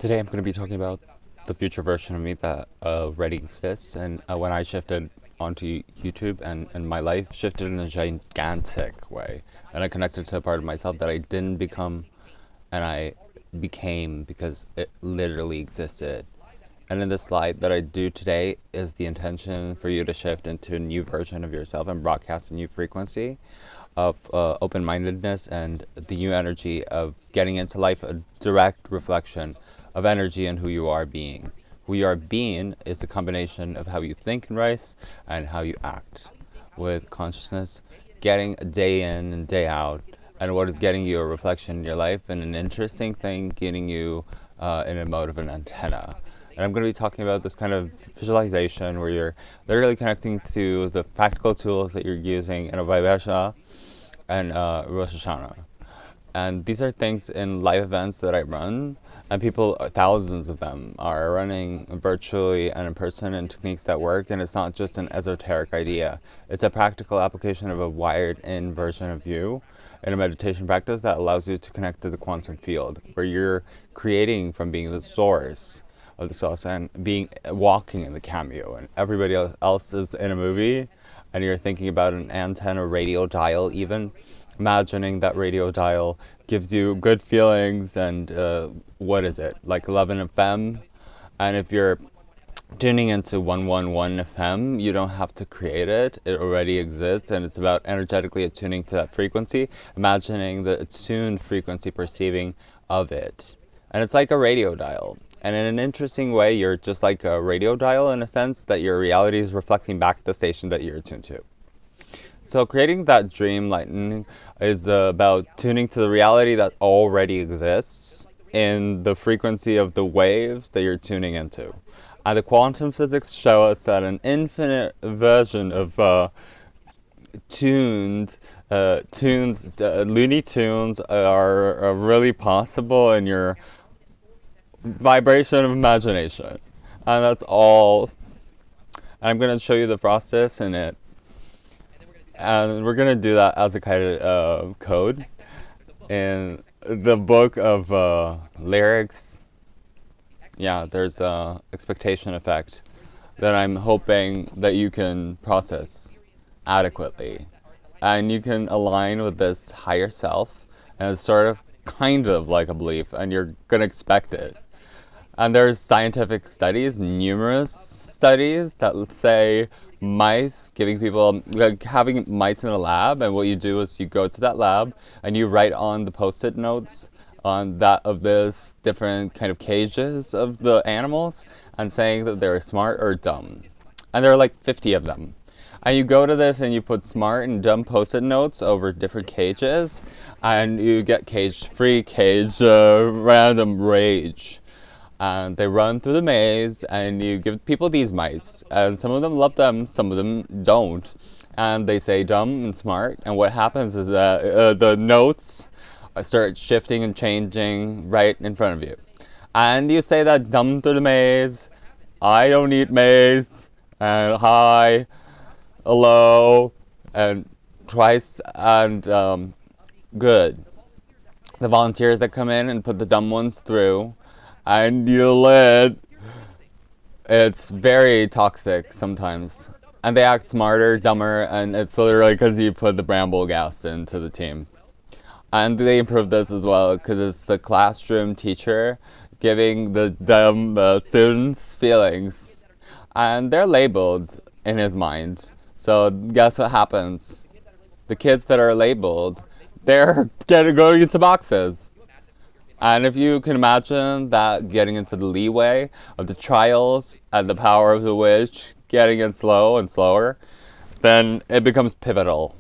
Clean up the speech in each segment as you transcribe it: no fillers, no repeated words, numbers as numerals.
Today I'm going to be talking about the future version of me that already exists, and when I shifted onto YouTube and my life shifted in a gigantic way, and I connected to a part of myself that I didn't become and I became because it literally existed. And in this slide that I do today is the intention for you to shift into a new version of yourself and broadcast a new frequency of open-mindedness and the new energy of getting into life, a direct reflection of energy and who you are being. Who you are being is a combination of how you think and rise and how you act with consciousness, getting a day in and day out, and what is getting you a reflection in your life, and an interesting thing getting you in a mode of an antenna. And I'm going to be talking about this kind of visualization where you're literally connecting to the practical tools that you're using in a Vaibhasha and Rosh Hashanah. And these are things in live events that I run, and people, thousands of them, are running virtually and in person, and techniques that work. And it's not just an esoteric idea, it's a practical application of a wired in version of you in a meditation practice that allows you to connect to the quantum field, where you're creating from being the source of the source and being walking in the cameo, and everybody else is in a movie, and you're thinking about an antenna radio dial, even imagining that radio dial gives you good feelings, and what is it, like 11 FM? And if you're tuning into 111 FM, you don't have to create it, it already exists, and it's about energetically attuning to that frequency, imagining the attuned frequency perceiving of it. And it's like a radio dial. And in an interesting way, you're just like a radio dial in a sense that your reality is reflecting back the station that you're attuned to. So creating that dream lightning is about tuning to the reality that already exists in the frequency of the waves that you're tuning into. And the quantum physics show us that an infinite version of Looney Tunes are really possible in your vibration of imagination. And that's all. I'm going to show you the process in it. And we're going to do that as a kind of code. In the book of lyrics, yeah, there's a expectation effect that I'm hoping that you can process adequately. And you can align with this higher self, and it's sort of kind of like a belief, and you're going to expect it. And there's scientific studies, numerous studies that say mice, giving people, like having mice in a lab, and what you do is you go to that lab and you write on the post-it notes on that of this different kind of cages of the animals, and saying that they're smart or dumb. And there are like 50 of them. And you go to this and you put smart and dumb post-it notes over different cages, and you get cage-free, random rage. And they run through the maze, and you give people these mice, and some of them love them, some of them don't, and they say dumb and smart, and what happens is that the notes start shifting and changing right in front of you. And you say that dumb through the maze, I don't eat maze, and hi, hello, and twice, and good. The volunteers that come in and put the dumb ones through, and you lit. It's very toxic sometimes. And they act smarter, dumber, and it's literally because you put the bramble gas into the team. And they improve this as well because it's the classroom teacher giving the dumb students feelings. And they're labeled in his mind. So guess what happens? The kids that are labeled, they're going into boxes. And if you can imagine that getting into the leeway of the trials and the power of the wish, getting it slow and slower, then it becomes pivotal.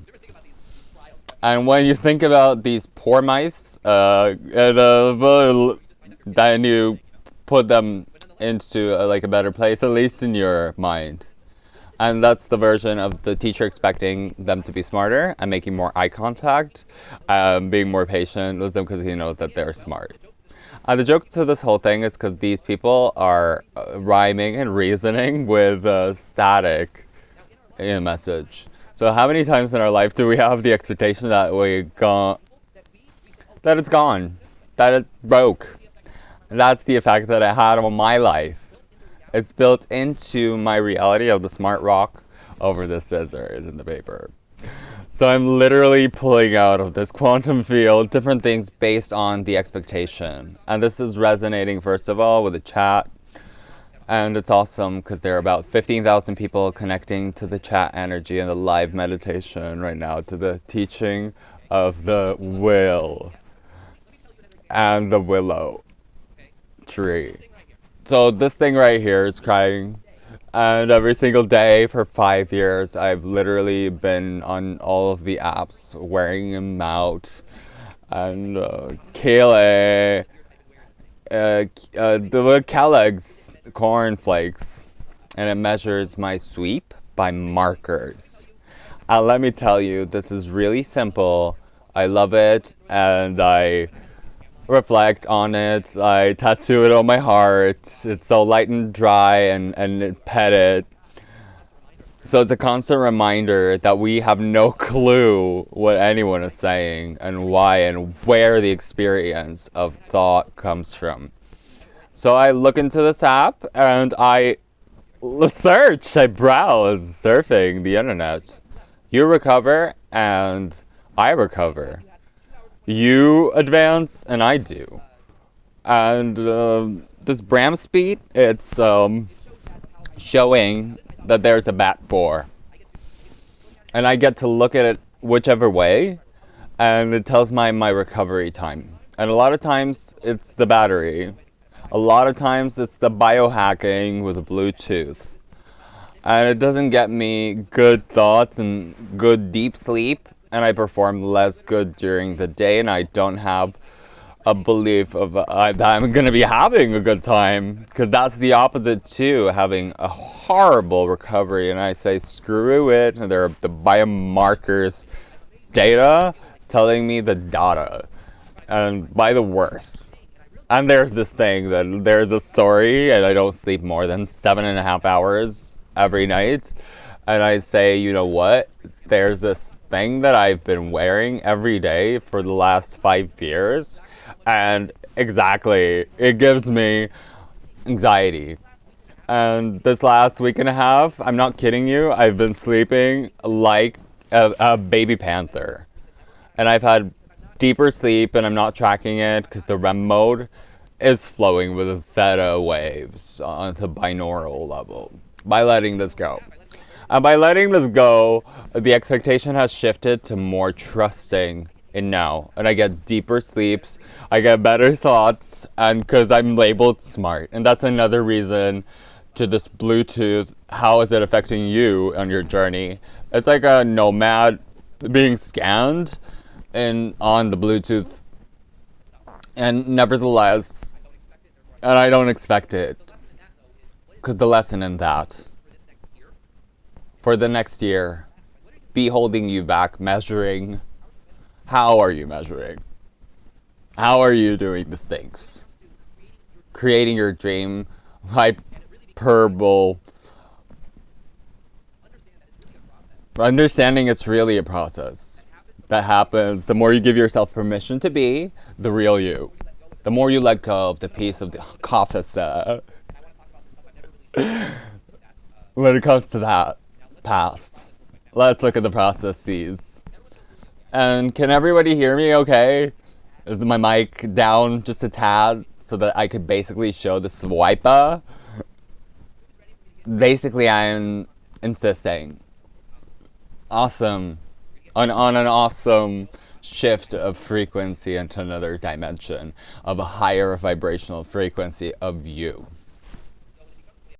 And when you think about these poor mice, then you put them into like a better place, at least in your mind. And that's the version of the teacher expecting them to be smarter and making more eye contact, being more patient with them because he knows that they're smart. The joke to this whole thing is because these people are rhyming and reasoning with static in a message. So how many times in our life do we have the expectation that that it's gone, that it broke, That's the effect that it had on my life. It's built into my reality of the smart rock over the scissors in the paper. So I'm literally pulling out of this quantum field different things based on the expectation. And this is resonating, first of all, with the chat. And it's awesome because there are about 15,000 people connecting to the chat energy and the live meditation right now to the teaching of the will and the willow tree. So this thing right here is crying. And every single day for 5 years, I've literally been on all of the apps, wearing them out. And Kayla, the Kellogg's corn flakes, and it measures my sweep by markers. And let me tell you, this is really simple. I love it, and I reflect on it. I tattoo it on my heart. It's so light and dry, and pet it. So it's a constant reminder that we have no clue what anyone is saying and why and where the experience of thought comes from. So I look into this app and I search, I browse, surfing the internet. You recover and I recover. You advance and I do. And this Bram speed, it's showing that there's a bat 4. And I get to look at it whichever way, and it tells my recovery time. And a lot of times it's the battery. A lot of times it's the biohacking with Bluetooth. And it doesn't get me good thoughts and good deep sleep, and I perform less good during the day, and I don't have a belief of that I'm going to be having a good time, because that's the opposite too, having a horrible recovery. And I say screw it, and there are the biomarkers data telling me the data and by the worth. And there's this thing that there's a story, and I don't sleep more than 7.5 hours every night, and I say, you know what, there's this thing that I've been wearing every day for the last 5 years, and exactly, it gives me anxiety. And this last week and a half, I'm not kidding you, I've been sleeping like a baby panther. And I've had deeper sleep, and I'm not tracking it because the REM mode is flowing with theta waves onto binaural level by letting this go. And by letting this go, the expectation has shifted to more trusting in now. And I get deeper sleeps, I get better thoughts, and because I'm labeled smart. And that's another reason to this Bluetooth, how is it affecting you on your journey? It's like a nomad being scanned and on the Bluetooth. And nevertheless, and I don't expect it, because the lesson in that, for the next year, be holding you back, measuring. How are you measuring? How are you doing these things? Creating your dream, hyperbole. Understanding it's really a process that happens the more you give yourself permission to be the real you. The more you let go of the piece of the officer. When it comes to that past, let's look at the processes. And can everybody hear me okay? Is my mic down just a tad so that I could basically show the swiper? Basically, I'm insisting. Awesome. On an awesome shift of frequency into another dimension of a higher vibrational frequency of you.